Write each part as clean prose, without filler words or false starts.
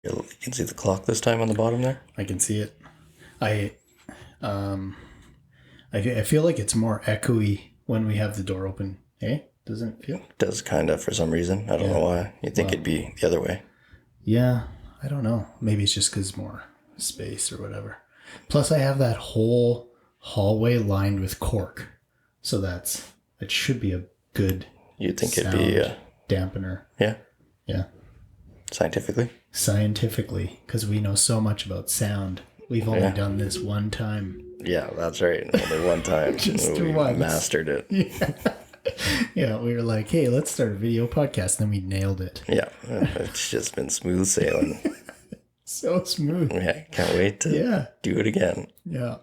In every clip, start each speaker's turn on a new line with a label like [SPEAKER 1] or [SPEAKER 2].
[SPEAKER 1] You can see the clock this time on the bottom there.
[SPEAKER 2] I can see it. I feel like it's more echoey when we have the door open. Hey, doesn't it feel?
[SPEAKER 1] It does kind of for some reason. I don't know why. You'd think it'd be the other way.
[SPEAKER 2] Yeah, I don't know. Maybe it's just because more space or whatever. Plus, I have that whole hallway lined with cork, so it should be a good.
[SPEAKER 1] You'd think it'd be
[SPEAKER 2] dampener.
[SPEAKER 1] Yeah.
[SPEAKER 2] Yeah.
[SPEAKER 1] Scientifically,
[SPEAKER 2] because we know so much about sound. We've only done this one time.
[SPEAKER 1] Yeah, that's right. Only one time.
[SPEAKER 2] Just
[SPEAKER 1] we
[SPEAKER 2] once.
[SPEAKER 1] Mastered it.
[SPEAKER 2] Yeah, we were like, hey, let's start a video podcast. And then we nailed it.
[SPEAKER 1] Yeah, it's just been smooth sailing.
[SPEAKER 2] So smooth.
[SPEAKER 1] Yeah, can't wait to do it again.
[SPEAKER 2] Yeah.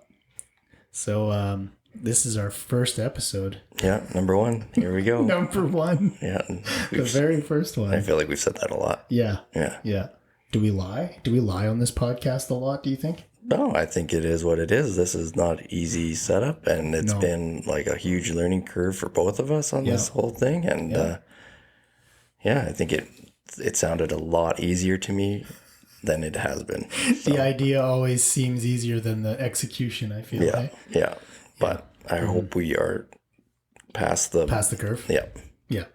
[SPEAKER 2] So this is our first episode.
[SPEAKER 1] Yeah, number 1. Here we go.
[SPEAKER 2] Number 1.
[SPEAKER 1] Yeah.
[SPEAKER 2] The very first one.
[SPEAKER 1] I feel like we've said that a lot.
[SPEAKER 2] Yeah.
[SPEAKER 1] Yeah.
[SPEAKER 2] Yeah. Do we lie? Do we lie on this podcast a lot, do you think?
[SPEAKER 1] No, I think it is what it is. This is not easy setup, and it's been like a huge learning curve for both of us on this whole thing. And I think it sounded a lot easier to me than it has been.
[SPEAKER 2] So. The idea always seems easier than the execution, I feel.
[SPEAKER 1] Yeah, yeah. But I hope we are past the
[SPEAKER 2] curve.
[SPEAKER 1] Yeah.
[SPEAKER 2] Yeah.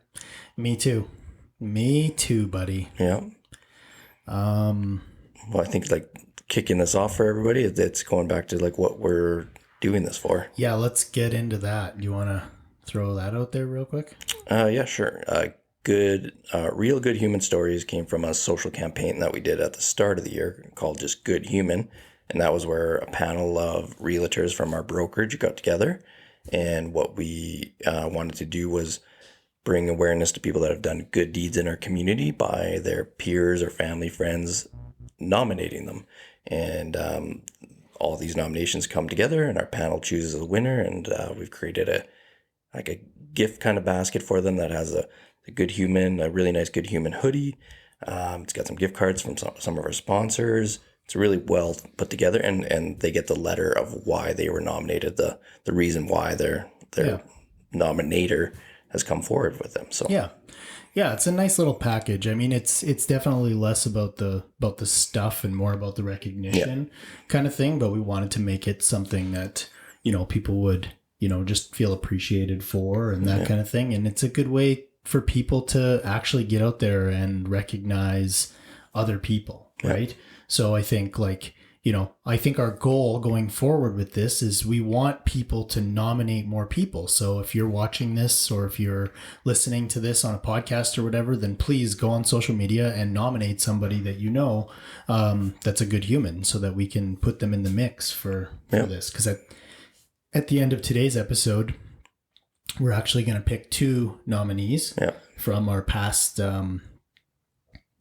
[SPEAKER 2] Me too, buddy.
[SPEAKER 1] Yeah. Well, I think like kicking this off for everybody, it's going back to like what we're doing this for.
[SPEAKER 2] Yeah, let's get into that. Do you want to throw that out there real quick?
[SPEAKER 1] Yeah, sure. Real good human stories came from a social campaign that we did at the start of the year called just Good Human. And that was where a panel of realtors from our brokerage got together. And what we wanted to do was bring awareness to people that have done good deeds in our community by their peers or family friends nominating them. And all these nominations come together and our panel chooses a winner. And we've created a gift kind of basket for them that has a Good Human, a really nice Good Human hoodie. It's got some gift cards from some of our sponsors. It's really well put together, and they get the letter of why they were nominated, the reason why their nominator has come forward with them. So
[SPEAKER 2] yeah, it's a nice little package. I mean, it's definitely less about the stuff and more about the recognition kind of thing. But we wanted to make it something that people would just feel appreciated for and that kind of thing. And it's a good way for people to actually get out there and recognize other people, right? So I think I think our goal going forward with this is we want people to nominate more people. So if you're watching this or if you're listening to this on a podcast or whatever, then please go on social media and nominate somebody that that's a good human so that we can put them in the mix for this. Because at the end of today's episode, we're actually going to pick 2 nominees from our past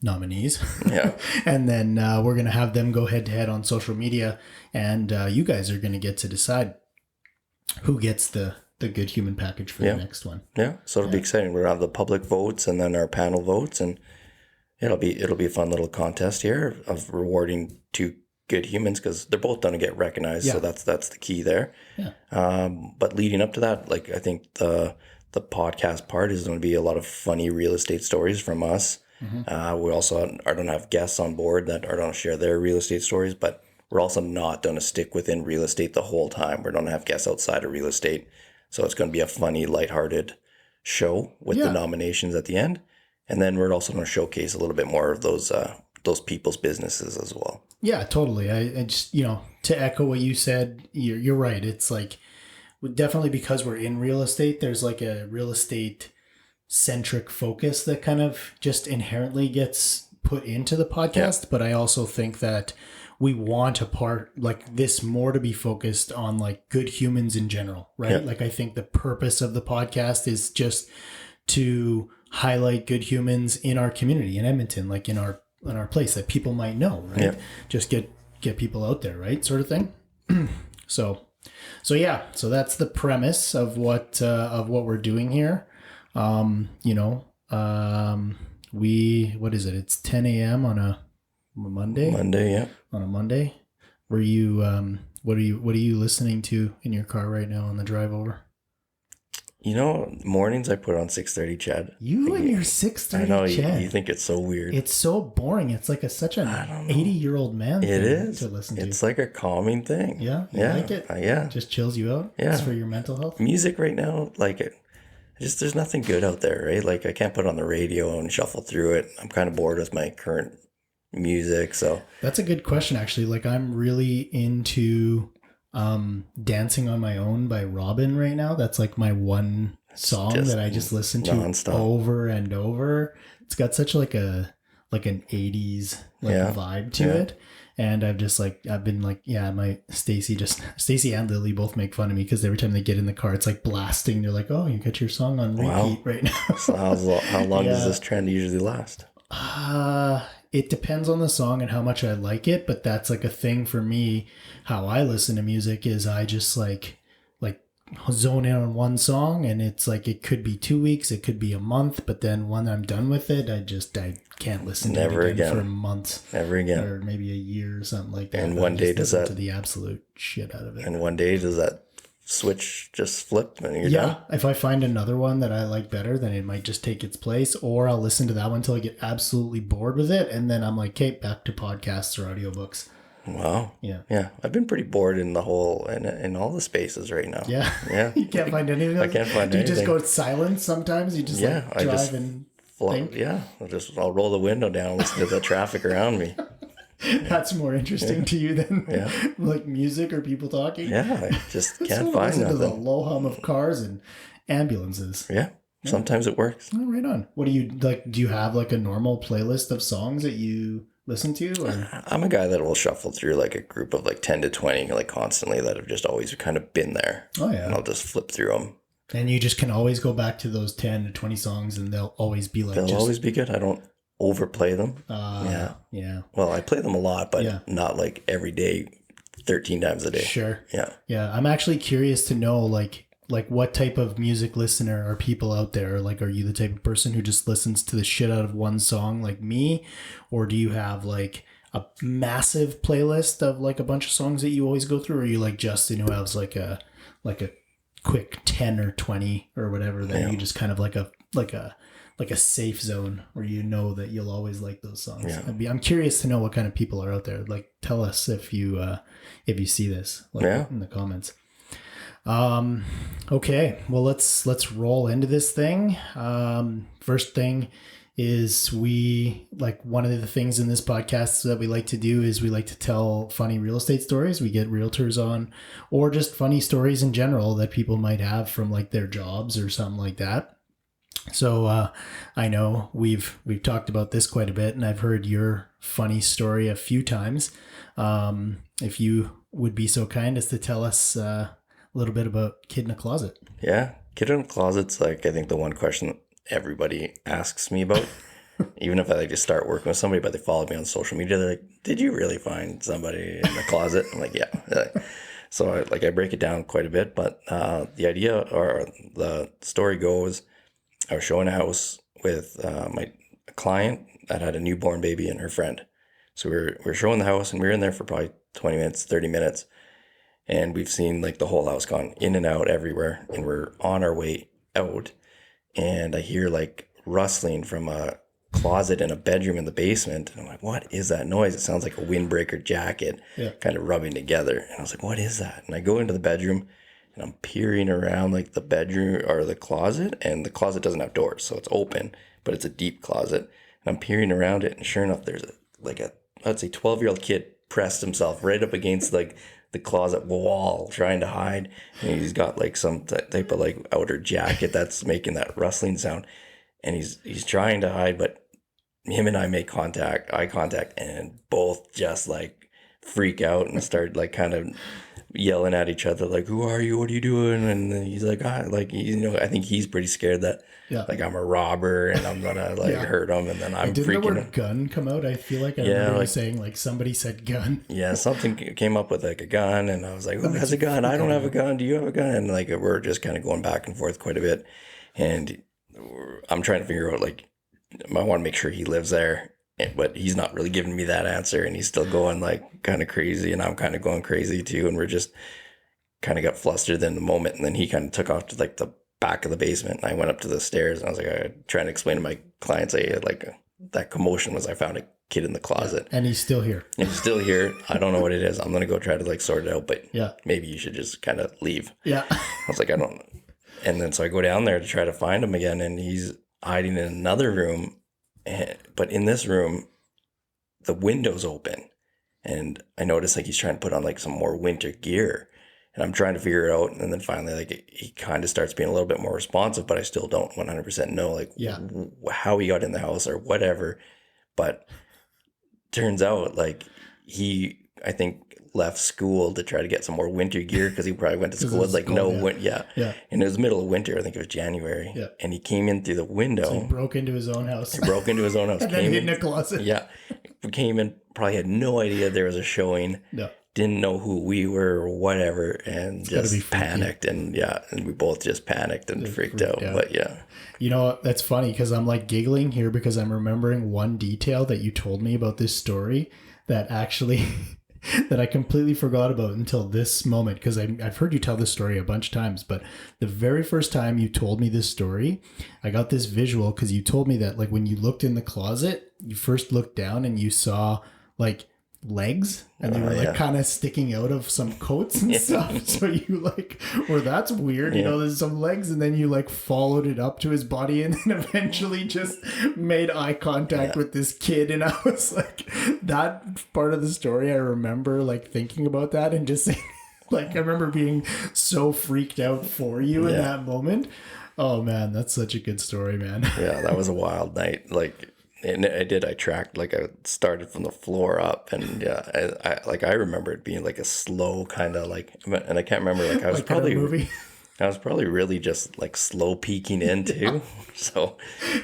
[SPEAKER 2] nominees.
[SPEAKER 1] Yeah.
[SPEAKER 2] And then we're going to have them go head to head on social media. And you guys are going to get to decide who gets the Good Human package for the next one.
[SPEAKER 1] Yeah. So it'll be exciting. We'll have the public votes and then our panel votes. And it'll be a fun little contest here of rewarding 2 good humans because they're both going to get recognized. So that's the key there. Yeah. But leading up to that, like I think the podcast part is going to be a lot of funny real estate stories from us. Mm-hmm. We also are going to have guests on board that are going to share their real estate stories, but we're also not going to stick within real estate the whole time. We're going to have guests outside of real estate. So it's going to be a funny, lighthearted show with the nominations at the end. And then we're also going to showcase a little bit more of those people's businesses as well. Yeah,
[SPEAKER 2] totally. I just, to echo what you said, you're right. It's like, definitely because we're in real estate, there's like a real estate centric focus that kind of just inherently gets put into the podcast. Yeah. But I also think that we want a part like this more to be focused on like good humans in general, right? Yeah. Like I think the purpose of the podcast is just to highlight good humans in our community in Edmonton, like in our place that people might know, right? Yeah. Just get people out there, right? Sort of thing. So that's the premise of what we're doing here. What is it? It's 10 a.m. on a Monday. On a Monday. Were you, what are you listening to in your car right now on the drive over?
[SPEAKER 1] Mornings I put on 6:30 Chad.
[SPEAKER 2] You
[SPEAKER 1] Like,
[SPEAKER 2] and your
[SPEAKER 1] I
[SPEAKER 2] 6:30
[SPEAKER 1] know
[SPEAKER 2] Chad.
[SPEAKER 1] you think it's so weird.
[SPEAKER 2] It's so boring. It's like such an 80-year-old man
[SPEAKER 1] It
[SPEAKER 2] thing
[SPEAKER 1] is.
[SPEAKER 2] to listen to.
[SPEAKER 1] It's like a calming thing.
[SPEAKER 2] Yeah, you like it?
[SPEAKER 1] Yeah.
[SPEAKER 2] Just chills you out?
[SPEAKER 1] Yeah.
[SPEAKER 2] It's for your mental health?
[SPEAKER 1] Music right now, like it. Just there's nothing good out there, right? Like I can't put on the radio and shuffle through it. I'm kind of bored with my current music, so
[SPEAKER 2] That's a good question, actually. Like, I'm really into Dancing on My Own by Robin right now. That's like my one song
[SPEAKER 1] just
[SPEAKER 2] that I just listen to
[SPEAKER 1] nonstop.
[SPEAKER 2] over and over. It's got such like an 80s vibe to it. And I've been like, my Stacy and Lily both make fun of me because every time they get in the car, it's like blasting. They're like, oh, you got your song on repeat right now.
[SPEAKER 1] So how long does this trend usually last?
[SPEAKER 2] It depends on the song and how much I like it, but that's like a thing for me. How I listen to music is I just like zone in on one song, and it's like it could be 2 weeks, it could be a month, but then when I'm done with it, I can't listen to it again for months.
[SPEAKER 1] Never again.
[SPEAKER 2] Or maybe a year or something like that.
[SPEAKER 1] And one day does that
[SPEAKER 2] to the absolute shit out of it.
[SPEAKER 1] And one day does that switch just flip and you're done?
[SPEAKER 2] If I find another one that I like better, then it might just take its place, or I'll listen to that one until I get absolutely bored with it, and then I'm like, okay, back to podcasts or audiobooks.
[SPEAKER 1] Wow.
[SPEAKER 2] Yeah.
[SPEAKER 1] I've been pretty bored in in all the spaces right now.
[SPEAKER 2] Yeah. You can't find anything else?
[SPEAKER 1] I can't find anything.
[SPEAKER 2] Do you just go silent sometimes? You just drive and think?
[SPEAKER 1] Yeah. I'll roll the window down and listen to the traffic around me.
[SPEAKER 2] That's more interesting to you than like music or people talking?
[SPEAKER 1] Yeah. I just can't find
[SPEAKER 2] listen
[SPEAKER 1] nothing.
[SPEAKER 2] To the low hum of cars and ambulances.
[SPEAKER 1] Yeah. Sometimes it works.
[SPEAKER 2] Oh, right on. What do you like? Do you have like a normal playlist of songs that you listen to? Or?
[SPEAKER 1] I'm a guy that will shuffle through like a group of like 10 to 20 like constantly that have just always kind of been there.
[SPEAKER 2] Oh yeah.
[SPEAKER 1] And I'll just flip through them.
[SPEAKER 2] And you just can always go back to those 10 to 20 songs and they'll always be like
[SPEAKER 1] they'll always be good. I don't overplay them.
[SPEAKER 2] Yeah.
[SPEAKER 1] Well, I play them a lot, but not like every day, 13 times a day.
[SPEAKER 2] Sure.
[SPEAKER 1] Yeah.
[SPEAKER 2] Yeah. I'm actually curious to know like what type of music listener are people out there? Like, are you the type of person who just listens to the shit out of one song like me? Or do you have like a massive playlist of like a bunch of songs that you always go through? Or are you like Justin who has like a quick 10 or 20 or whatever that you just kind of like a safe zone where you know that you'll always like those songs?
[SPEAKER 1] Yeah.
[SPEAKER 2] I'm curious to know what kind of people are out there. Like, tell us if you see this in the comments. Okay, well let's roll into this thing. First thing is one of the things in this podcast that we like to do is we like to tell funny real estate stories. We get realtors on, or just funny stories in general that people might have from like their jobs or something like that. So I know we've talked about this quite a bit, and I've heard your funny story a few times. If you would be so kind as to tell us a little bit about Kid in a Closet.
[SPEAKER 1] Yeah. Kid in a Closet's like, I think the one question that everybody asks me about, even if I like just start working with somebody, but they follow me on social media, they're like, did you really find somebody in the closet? I'm like, yeah. So I break it down quite a bit, but the idea or the story goes, I was showing a house with my client that had a newborn baby and her friend. So we're showing the house, and we were in there for probably 20 minutes, 30 minutes. And we've seen like the whole house gone in and out everywhere. And we're on our way out. And I hear like rustling from a closet in a bedroom in the basement. And I'm like, what is that noise? It sounds like a windbreaker jacket kind of rubbing together. And I was like, what is that? And I go into the bedroom and I'm peering around like the bedroom or the closet. And the closet doesn't have doors, so it's open, but it's a deep closet. And I'm peering around it. And sure enough, there's I'd say 12-year-old kid pressed himself right up against like the closet wall trying to hide, and he's got like some type of like outer jacket that's making that rustling sound, and he's trying to hide, but him and I make eye contact, and both just like freak out and start like kind of yelling at each other like, who are you, what are you doing? And then he's like, I think he's pretty scared that like I'm a robber and I'm gonna hurt him, and then I'm
[SPEAKER 2] Didn't
[SPEAKER 1] freaking
[SPEAKER 2] the word gun come out? I feel like I remember you saying like somebody said gun.
[SPEAKER 1] Yeah, something came up with like a gun, and I was like, who has a gun? I don't have a gun. Do you have a gun? And like we're just kind of going back and forth quite a bit, and I'm trying to figure out like I want to make sure he lives there, but he's not really giving me that answer, and he's still going like kind of crazy, and I'm kind of going crazy too, and we're just kind of got flustered in the moment, and then he kind of took off to like the back of the basement. And I went up to the stairs and I was like, trying to explain to my clients, that commotion was I found a kid in the closet.
[SPEAKER 2] And he's still here.
[SPEAKER 1] And he's still here. I don't know what it is. I'm going to go try to like sort it out, but
[SPEAKER 2] Yeah.
[SPEAKER 1] maybe you should just kind of leave.
[SPEAKER 2] Yeah.
[SPEAKER 1] I was like, I don't know. And then so I go down there to try to find him again, and he's hiding in another room. But in this room, the window's open. And I noticed like he's trying to put on like some more winter gear. And I'm trying to figure it out. And then finally, like he kind of starts being a little bit more responsive, but I still don't 100% know like how he got in the house or whatever. But turns out like I think left school to try to get some more winter gear because he probably went to school with like yeah. And it was middle of winter. I think it was January. Yeah. And he came in through the window.
[SPEAKER 2] So he broke into his own house.
[SPEAKER 1] And then
[SPEAKER 2] hid in a closet.
[SPEAKER 1] Yeah. Came in, probably had no idea there was a showing. No. Didn't know who we were or whatever, and just panicked. And we both just panicked and freaked out. But yeah.
[SPEAKER 2] You know, that's funny because I'm like giggling here because I'm remembering one detail that you told me about this story that actually that I completely forgot about until this moment, because I've heard you tell this story a bunch of times, but the very first time you told me this story, I got this visual because you told me that like when you looked in the closet, you first looked down and you saw like legs and they were like kind of sticking out of some coats and stuff. So you like, well, that's weird. You know, there's some legs, and then you like followed it up to his body and then eventually just made eye contact with this kid. And I was like, that part of the story, I remember like thinking about that and just saying, like, I remember being so freaked out for you in that moment. Oh man, that's such a good story, man.
[SPEAKER 1] Yeah, that was a wild night. Like, and I tracked, like I started from the floor up, and I remember it being like a slow kind of like, and I can't remember, like I was like probably I was probably really just like slow peeking in too. So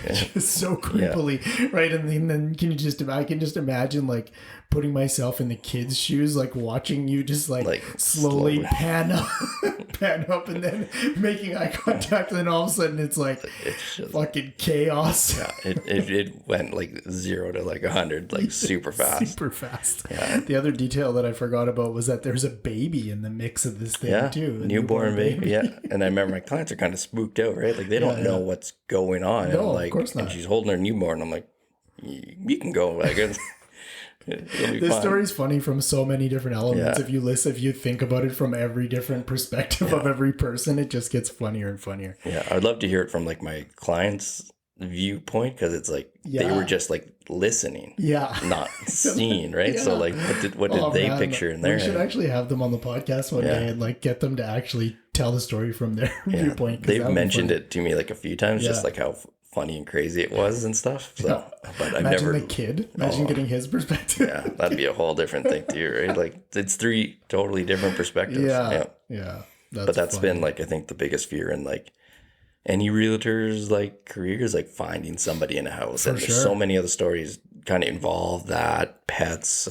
[SPEAKER 2] just so creepily, right? And then I can just imagine like putting myself in the kid's shoes, like watching you just like slowly pan up and then making eye contact, and then all of a sudden it's like it's just fucking chaos.
[SPEAKER 1] Yeah, it went like 0 to like 100 like super fast. Yeah.
[SPEAKER 2] The other detail that I forgot about was that there's a baby in the mix of this thing too.
[SPEAKER 1] Newborn baby. Yeah. And I remember my clients are kind of spooked out, right? Like they don't know what's going on.
[SPEAKER 2] No,
[SPEAKER 1] and like,
[SPEAKER 2] of course not.
[SPEAKER 1] And she's holding her newborn. I'm like, you can go. Like,
[SPEAKER 2] this story's funny from so many different elements. If you think about it from every different perspective of every person, it just gets funnier and funnier.
[SPEAKER 1] Yeah, I'd love to hear it from like my clients' viewpoint, because it's like they were just like listening, not seeing, right? So like, what did they picture in their head?
[SPEAKER 2] We should actually have them on the podcast one day and like get them to actually tell the story from their viewpoint.
[SPEAKER 1] They've mentioned it to me like a few times, just like how funny and crazy it was and stuff. So, but I've never.
[SPEAKER 2] The kid. Imagine getting his perspective.
[SPEAKER 1] Yeah, that'd be a whole different thing too, right? Like it's 3 totally different perspectives.
[SPEAKER 2] Yeah.
[SPEAKER 1] But that's been like, I think the biggest fear in like any realtor's like careers, like finding somebody in a house. And there's so many other stories kind of involve that, pets.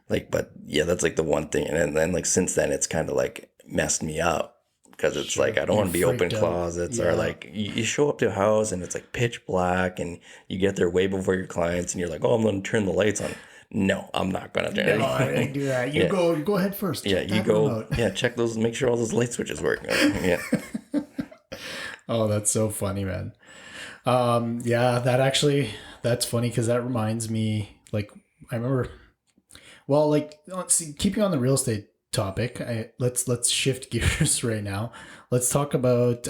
[SPEAKER 1] Like, but that's like the one thing. And then like since then, it's kind of like messed me up. Because it's like, I don't want to be open closets, or like you show up to a house and it's like pitch black and you get there way before your clients and you're like, oh, I'm going to turn the lights on. No, I'm not going to do anything.
[SPEAKER 2] No, I didn't do that. You go ahead first.
[SPEAKER 1] Yeah, you go. Remote. Yeah, check those, make sure all those light switches work. Yeah.
[SPEAKER 2] Oh, that's so funny, man. That's funny because that reminds me, like, I remember, well, like, keeping on the real estate topic, let's shift gears right now. Let's talk about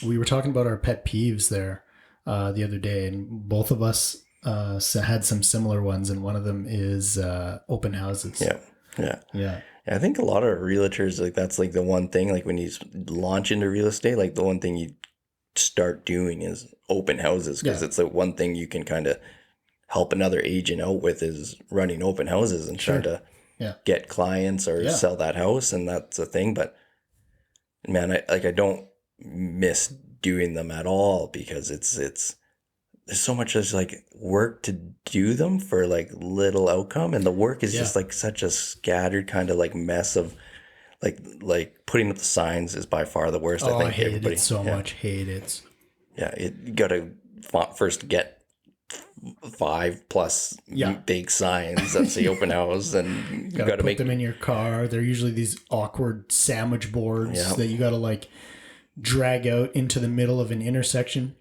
[SPEAKER 2] we were talking about our pet peeves there the other day, and both of us had some similar ones, and one of them is open houses. Yeah.
[SPEAKER 1] I think a lot of realtors, like that's like the one thing, like when you launch into real estate, like the one thing you start doing is open houses, because it's the one thing you can kind of help another agent out with, is running open houses and trying to get clients or sell that house. And that's a thing. But man, I don't miss doing them at all, because it's there's so much just like work to do them for like little outcome. And the work is just like such a scattered kind of like mess of like putting up the signs is by far the worst. I think
[SPEAKER 2] I hate it so much. Hate it.
[SPEAKER 1] Yeah. You got to first get 5+ big signs that say open house, and you got to
[SPEAKER 2] put them in your car. They're usually these awkward sandwich boards that you got to like drag out into the middle of an intersection.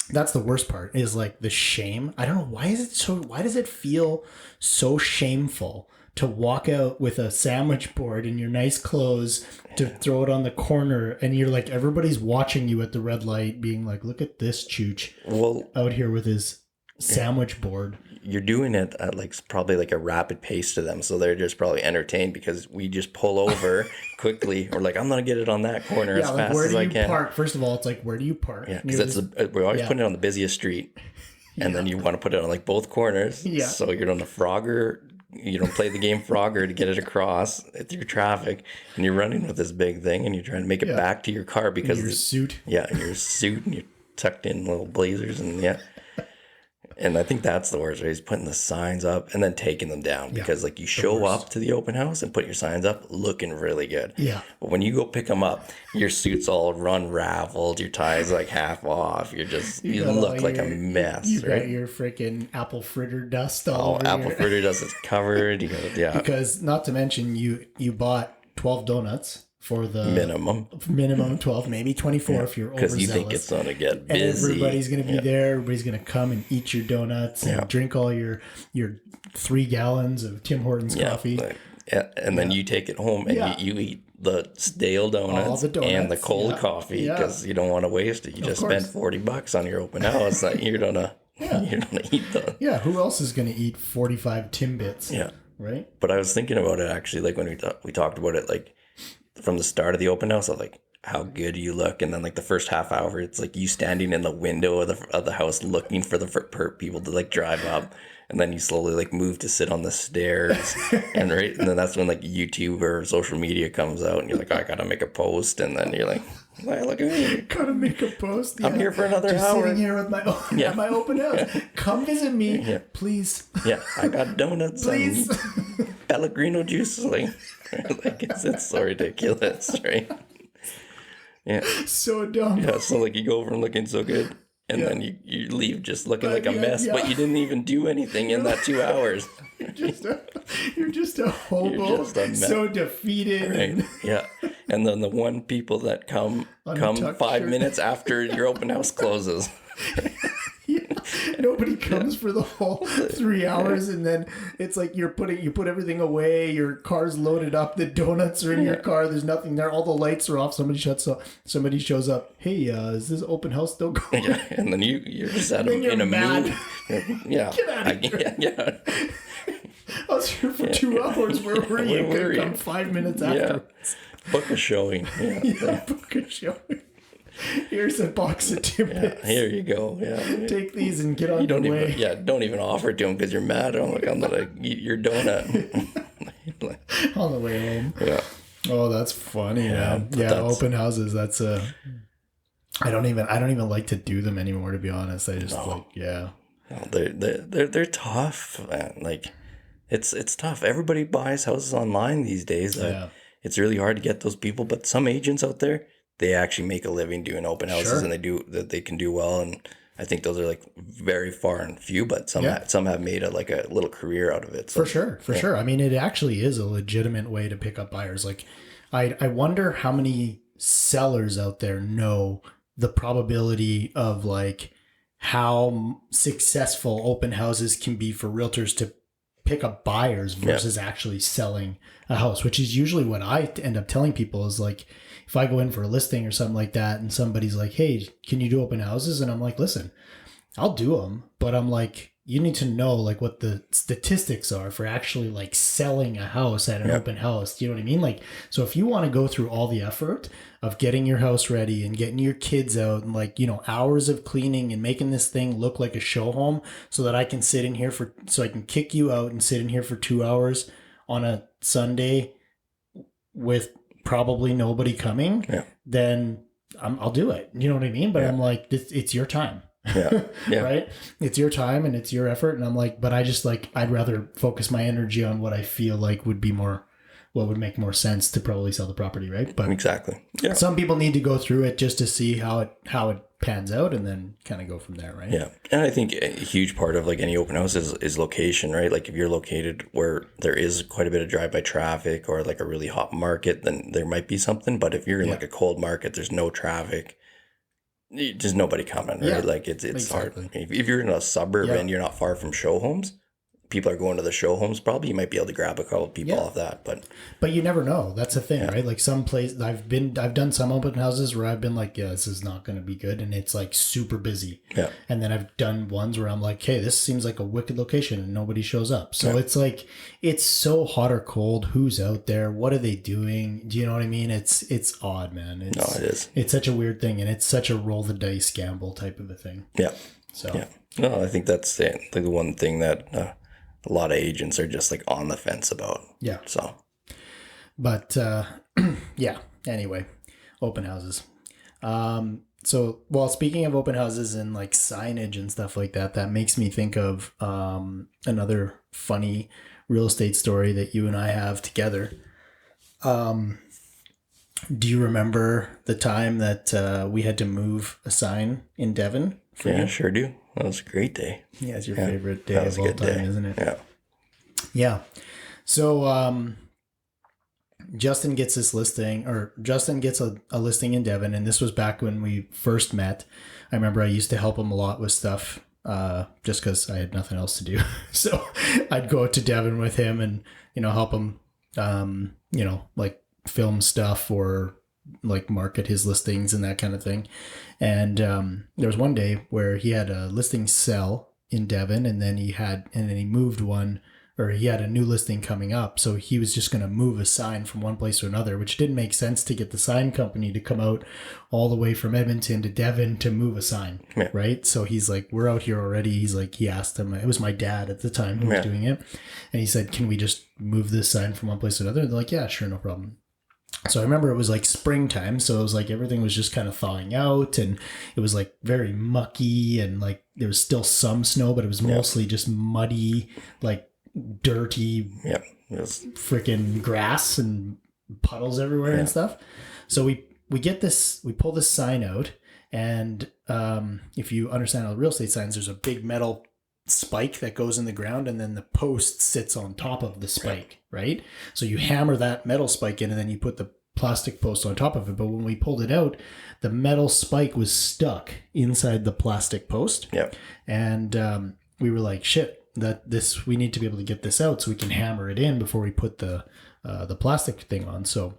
[SPEAKER 2] That's the worst part, is like the shame. I don't know, why does it feel so shameful to walk out with a sandwich board in your nice clothes to throw it on the corner, and you're like, everybody's watching you at the red light being like, look at this chooch out here with his sandwich board.
[SPEAKER 1] You're doing it at like probably like a rapid pace to them, so they're just probably entertained because we just pull over quickly. Or like, I'm gonna get it on that corner as fast as I can. Where do you
[SPEAKER 2] park? First of all, it's like, where do you park?
[SPEAKER 1] Yeah, because we're always putting it on the busiest street, and then you want to put it on like both corners. Yeah. So you're on the Frogger. You don't play the game Frogger to get it across through traffic, and you're running with this big thing, and you're trying to make it back to your car because
[SPEAKER 2] in your suit.
[SPEAKER 1] Yeah, in your suit, and you're tucked in little blazers, and And I think that's the worst, right? He's putting the signs up and then taking them down because like you show up to the open house and put your signs up looking really good.
[SPEAKER 2] Yeah.
[SPEAKER 1] But when you go pick them up, your suit's all unraveled, your tie's like half off. You look like a mess,
[SPEAKER 2] you
[SPEAKER 1] right?
[SPEAKER 2] Got your freaking apple fritter dust all over
[SPEAKER 1] apple fritter dust is covered.
[SPEAKER 2] Because not to mention you bought 12 donuts. For the minimum 12, maybe 24 if you're overzealous.
[SPEAKER 1] Because you think it's going to get busy.
[SPEAKER 2] And everybody's going to be there. Everybody's going to come and eat your donuts and drink all your 3 gallons of Tim Hortons coffee.
[SPEAKER 1] And then you take it home and you eat the stale donuts and the cold coffee because you don't want to waste it. You just spent $40 on your open house that you're gonna eat those.
[SPEAKER 2] Yeah, who else is going to eat 45 Timbits?
[SPEAKER 1] Yeah,
[SPEAKER 2] right.
[SPEAKER 1] But I was thinking about it actually, like when we talked about it, like. From the start of the open house, of like how good you look, and then like the first half hour, it's like you standing in the window of the house looking for the people to like drive up, and then you slowly like move to sit on the stairs, and then that's when like YouTube or social media comes out, and you're like, I gotta make a post, and then you're like, hey, look at me,
[SPEAKER 2] gotta make a post.
[SPEAKER 1] I'm here for another hour.
[SPEAKER 2] Sitting here with my open house. Come visit me, please.
[SPEAKER 1] Yeah, I got donuts, please. And Pellegrino juice, like it's so ridiculous, right? Yeah,
[SPEAKER 2] so dumb.
[SPEAKER 1] Yeah, so like you go over and looking so good, and then you leave just looking like a mess, but you didn't even do anything in that 2 hours.
[SPEAKER 2] You're just a hobo, so defeated.
[SPEAKER 1] Right? Yeah, and then the one people that come 5 minutes after your open house closes.
[SPEAKER 2] Nobody comes for the whole 3 hours, and then it's like you put everything away, your car's loaded up, the donuts are in your car, there's nothing there, all the lights are off, somebody shows up, hey, is this open house still going?
[SPEAKER 1] Yeah, and then you're just in a mood. Yeah.
[SPEAKER 2] Get out of here.
[SPEAKER 1] Yeah.
[SPEAKER 2] I was here for 2 hours. Where were you? Where come 5 minutes after.
[SPEAKER 1] Book a showing.
[SPEAKER 2] Yeah, book a showing. Here's a box of Timbits.
[SPEAKER 1] Yeah, here you go. Yeah,
[SPEAKER 2] take these and get on your way.
[SPEAKER 1] Don't even offer it to them because you're mad. I'm gonna eat your donut
[SPEAKER 2] on the way home.
[SPEAKER 1] Yeah.
[SPEAKER 2] Oh, that's funny, man. Yeah, open houses. That's I don't even like to do them anymore. To be honest, I just
[SPEAKER 1] they're tough, man. Like it's tough. Everybody buys houses online these days. It's really hard to get those people, but some agents out there, they actually make a living doing open houses, and they can do well. And I think those are like very far and few, but some have made a little career out of it. So,
[SPEAKER 2] for sure. I mean, it actually is a legitimate way to pick up buyers. Like, I wonder how many sellers out there know the probability of like how successful open houses can be for realtors to pick up buyers versus actually selling a house, which is usually what I end up telling people is like, if I go in for a listing or something like that and somebody's like, hey, can you do open houses? And I'm like, listen, I'll do them. But I'm like, you need to know like what the statistics are for actually like selling a house at an open house. Do you know what I mean? Like, so if you want to go through all the effort of getting your house ready and getting your kids out and like, hours of cleaning and making this thing look like a show home so that I can sit in here so I can kick you out and sit in here for 2 hours on a Sunday with probably nobody coming, then I'll do it. You know what I mean? But I'm like, it's your time. Right? It's your time and it's your effort. And I'm like, but I just like, I'd rather focus my energy on what I feel like would what would make more sense to probably sell the property, right? But
[SPEAKER 1] Exactly. Yeah.
[SPEAKER 2] some people need to go through it just to see how it pans out, and then kind of go from there, right?
[SPEAKER 1] Yeah. And I think a huge part of like any open house is location, right? Like if you're located where there is quite a bit of drive-by traffic or like a really hot market, then there might be something. But if you're in like a cold market, there's no traffic, there's nobody coming, right?
[SPEAKER 2] Yeah,
[SPEAKER 1] like it's
[SPEAKER 2] exactly.
[SPEAKER 1] hard. If you're in a suburb and you're not far from show homes, people are going to the show homes, probably you might be able to grab a couple of people off that,
[SPEAKER 2] but you never know. That's the thing, right? Like some place I've done some open houses where I've been like, yeah, this is not going to be good, and it's like super busy.
[SPEAKER 1] Yeah.
[SPEAKER 2] And then I've done ones where I'm like, hey, this seems like a wicked location and nobody shows up. So it's like, it's so hot or cold. Who's out there? What are they doing? Do you know what I mean? It's odd, man.
[SPEAKER 1] No, it is.
[SPEAKER 2] It's such a weird thing, and it's such a roll the dice gamble type of a thing.
[SPEAKER 1] Yeah.
[SPEAKER 2] So
[SPEAKER 1] yeah. No, I think that's like the one thing that a lot of agents are just like on the fence about.
[SPEAKER 2] Yeah.
[SPEAKER 1] So,
[SPEAKER 2] but yeah. Anyway, open houses. So, well, speaking of open houses and like signage and stuff like that, that makes me think of another funny real estate story that you and I have together. Do you remember the time that we had to move a sign in Devon?
[SPEAKER 1] Yeah, I sure do. That was a great day.
[SPEAKER 2] Yeah, it's your favorite day of all time, isn't it?
[SPEAKER 1] Yeah.
[SPEAKER 2] Yeah. So Justin gets this listing, or Justin gets a listing in Devon, and this was back when we first met. I remember I used to help him a lot with stuff just because I had nothing else to do. So I'd go out to Devon with him and, help him, like film stuff or like market his listings and that kind of thing. And there was one day where he had a listing sell in Devon, and then he moved one, or he had a new listing coming up. So he was just going to move a sign from one place to another, which didn't make sense to get the sign company to come out all the way from Edmonton to Devon to move a sign. Yeah. Right. So he's like, we're out here already. He's like, he asked him, it was my dad at the time who was doing it. And he said, can we just move this sign from one place to another? And they're like, yeah, sure. No problem. So I remember it was like springtime. So it was like everything was just kind of thawing out, and it was like very mucky, and like there was still some snow, but it was mostly just muddy, like dirty, freaking grass and puddles everywhere and stuff. So we pull this sign out, and if you understand all the real estate signs, there's a big metal spike that goes in the ground, and then the post sits on top of the spike, right? So you hammer that metal spike in, and then you put the plastic post on top of it. But when we pulled it out, the metal spike was stuck inside the plastic post. Yep. And we were like, shit, we need to be able to get this out so we can hammer it in before we put the plastic thing on. So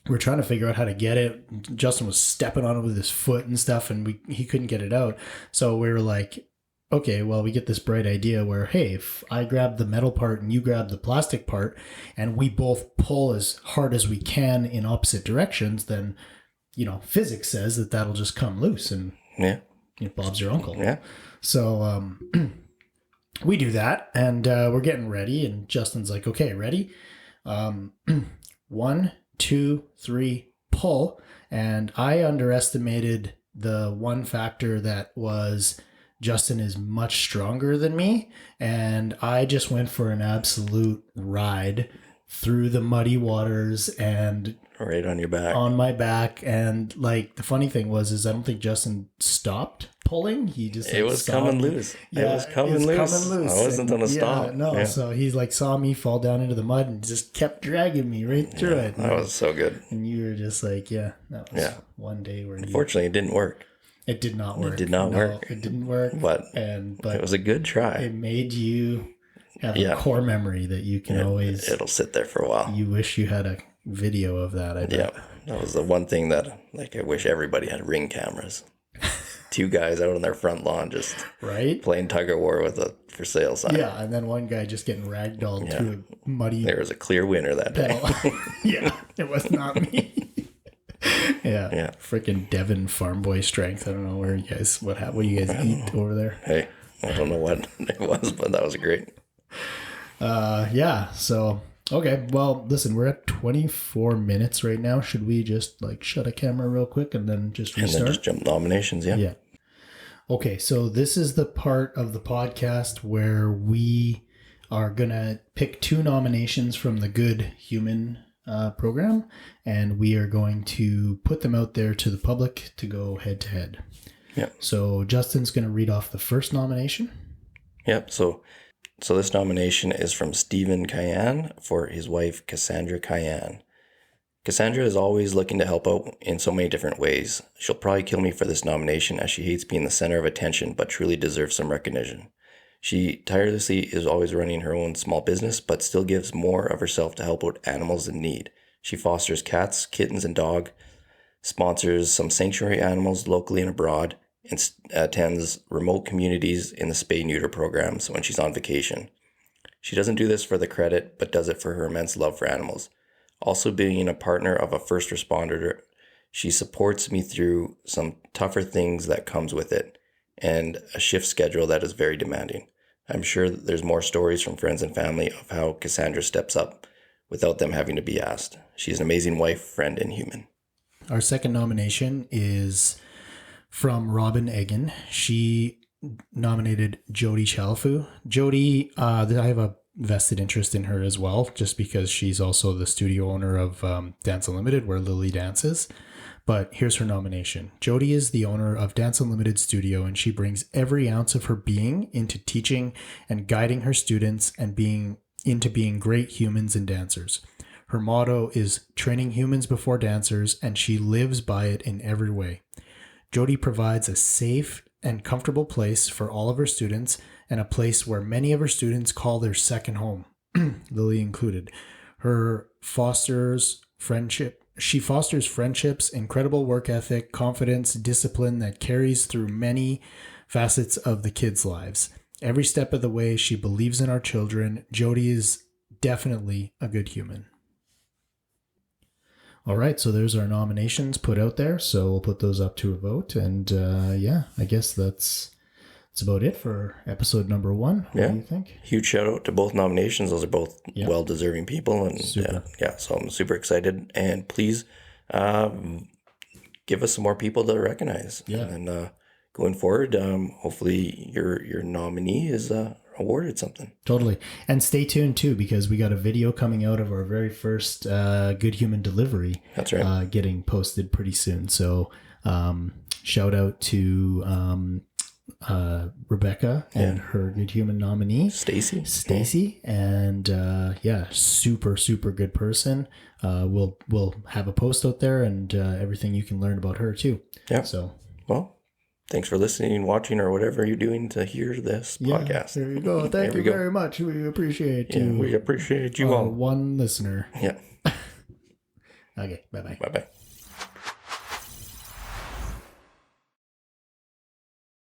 [SPEAKER 2] we're trying to figure out how to get it. Justin was stepping on it with his foot and stuff, and he couldn't get it out. So we were like, okay, well, we get this bright idea where, hey, if I grab the metal part and you grab the plastic part, and we both pull as hard as we can in opposite directions, then, physics says that that'll just come loose, and Bob's your uncle. Yeah. So we do that, and we're getting ready, and Justin's like, okay, ready? 1, 2, 3, pull. And I underestimated the one factor that was Justin is much stronger than me, and I just went for an absolute ride through the muddy waters and
[SPEAKER 1] right on your back.
[SPEAKER 2] On my back. And like the funny thing was I don't think Justin stopped pulling. He just
[SPEAKER 1] it was coming loose. Yeah, it was coming loose. I wasn't gonna stop.
[SPEAKER 2] No, yeah. So he's like saw me fall down into the mud and just kept dragging me right through it.
[SPEAKER 1] That was so good.
[SPEAKER 2] And you were just like, that was one day where
[SPEAKER 1] unfortunately it didn't work.
[SPEAKER 2] It did not work.
[SPEAKER 1] It did not work.
[SPEAKER 2] It didn't work.
[SPEAKER 1] But it was a good try.
[SPEAKER 2] It made you have a core memory that you can always...
[SPEAKER 1] It'll sit there for a while.
[SPEAKER 2] You wish you had a video of that, I bet.
[SPEAKER 1] Yeah. That was the one thing that I wish everybody had Ring cameras. 2 guys out on their front lawn just playing tug of war with a for sale sign.
[SPEAKER 2] Yeah, and then one guy just getting ragdolled through a muddy...
[SPEAKER 1] There was a clear winner that day.
[SPEAKER 2] Yeah, it was not me. Yeah. Freaking Devon farm boy strength. I don't know where you guys, what do you guys eat over there?
[SPEAKER 1] Hey, I don't know what it was, but that was great.
[SPEAKER 2] So, okay. Well, listen, we're at 24 minutes right now. Should we just shut a camera real quick and then just restart?
[SPEAKER 1] And then just jump nominations. Yeah.
[SPEAKER 2] Yeah. Okay. So this is the part of the podcast where we are going to pick 2 nominations from the Good Human program, and we are going to put them out there to the public to go head to head.
[SPEAKER 1] Yep.
[SPEAKER 2] So Justin's going to read off the first nomination.
[SPEAKER 1] Yep. So this nomination is from Stephen Cayenne for his wife, Cassandra Cayenne. Cassandra is always looking to help out in so many different ways. She'll probably kill me for this nomination as she hates being the center of attention, but truly deserves some recognition. She tirelessly is always running her own small business, but still gives more of herself to help out animals in need. She fosters cats, kittens, and dog, sponsors some sanctuary animals locally and abroad, and attends remote communities in the spay-neuter programs when she's on vacation. She doesn't do this for the credit, but does it for her immense love for animals. Also, being a partner of a first responder, she supports me through some tougher things that comes with it, and a shift schedule that is very demanding. I'm sure that there's more stories from friends and family of how Cassandra steps up without them having to be asked. She's an amazing wife, friend, and human.
[SPEAKER 2] Our second nomination is from Robin Egan. She nominated Jody Chalafu. Jody, I have a vested interest in her as well, just because she's also the studio owner of Dance Unlimited, where Lily dances. But here's her nomination. Jody is the owner of Dance Unlimited Studio, and she brings every ounce of her being into teaching and guiding her students and being great humans and dancers. Her motto is training humans before dancers, and she lives by it in every way. Jody provides a safe and comfortable place for all of her students, and a place where many of her students call their second home, Lily included. She fosters friendships, incredible work ethic, confidence, discipline that carries through many facets of the kids' lives. Every step of the way, she believes in our children. Jody is definitely a good human. All right, so there's our nominations put out there. So we'll put those up to a vote. And I guess that's about it for episode number 1. What do you think?
[SPEAKER 1] Huge shout out to both nominations. Those are both well-deserving people. And
[SPEAKER 2] Super.
[SPEAKER 1] So I'm super excited. And please give us some more people to recognize.
[SPEAKER 2] Yeah.
[SPEAKER 1] And going forward, hopefully your nominee is awarded something.
[SPEAKER 2] Totally. And stay tuned too, because we got a video coming out of our very first Good Human delivery.
[SPEAKER 1] That's right.
[SPEAKER 2] Getting posted pretty soon. So shout out to Rebecca and her Good Human nominee, Stacy, and super good person. We'll have a post out there and everything you can learn about her too.
[SPEAKER 1] Yeah.
[SPEAKER 2] So
[SPEAKER 1] thanks for listening, watching, or whatever you're doing to hear this podcast.
[SPEAKER 2] There you go. Thank you very much. We appreciate you.
[SPEAKER 1] We appreciate you all.
[SPEAKER 2] One listener.
[SPEAKER 1] Yeah.
[SPEAKER 2] Okay. Bye-bye.
[SPEAKER 1] Bye-bye.